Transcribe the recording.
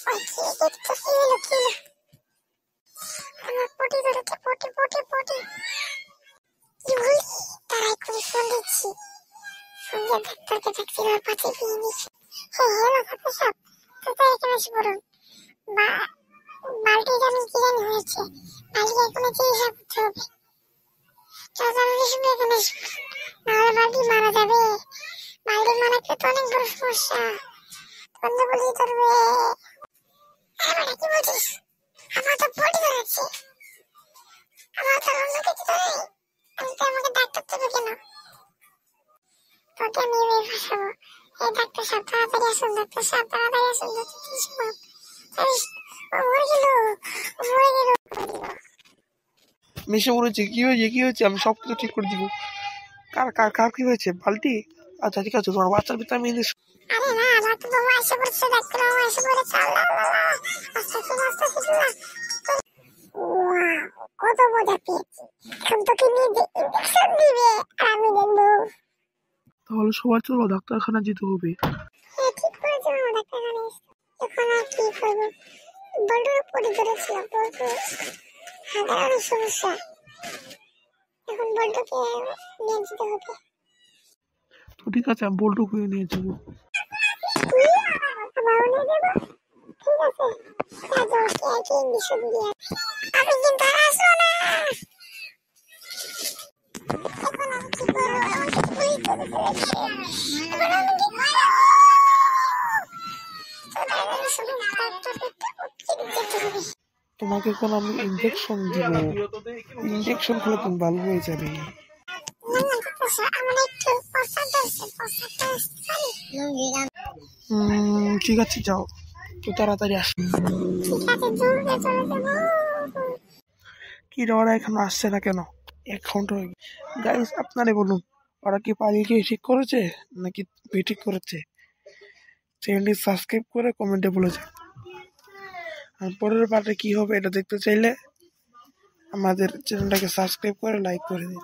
ওই কি দেখতে কি হলো কি হলো? আমার পটি ধরেছে, পটি পটি পটি। কি বলি? তারাই করে ফোন দিচ্ছি। ফোন দিয়ে ডাক্তারকে ডাকছি, ওর পাশে গিয়ে নিচ্ছি। হ্যাঁ হ্যালো ডাক্তার সাহেব, তাড়াতাড়ি এখানে এসে পড়ুন। বালতি জানি কি জানি হয়েছে, বালতি এখনো চিকিৎসা করতে হবে। তাড়াতাড়ি এসে এখানে এসে পড়ুন, নাহলে বালতি মারা যাবে। বালতি মারা গেলে তো অনেক বড় সমস্যা, বন্ধ বলেই ধরবে। বেটা কি বলছিস? আমার তো পটি ধরেছে, আমার তো অন্য কিছু তো নেই। আমাকে ডাক্তার দেবে কেন? তোকে আমি এভাবে ফাঁসাবো? এই ডাক্তার সাহেব তাড়াতাড়ি আসুন, ডাক্তার সাহেব তাড়াতাড়ি আসুন, মরে গেল, মরে গেল। মিশে বলেছে কি হয়েছে কি হয়েছে, আমি সব কিছু ঠিক করে দিব। কার কার কার কি হয়েছে? বালতি? আচ্ছা ঠিক আছে, তোমার বাচ্চার ভিতরে আমি আরে না, ডাক্তার বাবু এসে পড়ছে, ডাক্তার বাবু এসে পড়েছে। আল্লাহ আল্লাহ, আস্তে আস্তে আস্তে আস্তে। কত মজা পেয়েছি। এখন তোকে নিয়ে যে ইঞ্জেকশন দিবে আর আমি দেখবো। তাহলে সবার চলো ডাক্তারখানা যেতে হবে। হ্যাঁ ঠিক করেছো, ডাক্তারখানে এখন আর কি করবো? বল্টুর পটি ধরেছিল, বল্টু হাতের অনেক সমস্যা, এখন বল্টুকে নিয়ে যেতে হবে। তো ঠিক আছে, আমি বল্টুকে নিয়ে যাবো। আমারও নিয়ে যাবো, ঠিক আছে। কি ইঞ্জেকশন দিয়ে আমি কিন্তু আর আসবো না। এখন আমি কি করবো? আমাকে পুলিশ ধরে ফেলেছে, এখন আমি কি করবো? তোমাকে এখন আমি ইঞ্জেকশন দিব, ইঞ্জেকশন খেলে তুমি ভালো হয়ে যাবে। ঠিক আছে যাও, তো তাড়াতাড়ি আস। কি ওরা এখনো আসছে না কেন? 1 ঘন্টা হয়ে গেছে। গাইস আপনারে বলুন, ওরা কি পালিয়ে ঠিক করেছে নাকি বেঠিক করেছে? চ্যানেলটি সাবস্ক্রাইব করে কমেন্টে বলেছে। আর পরের পার্টে কি হবে এটা দেখতে চাইলে আমাদের চ্যানেলটাকে সাবস্ক্রাইব করে লাইক করে দিন।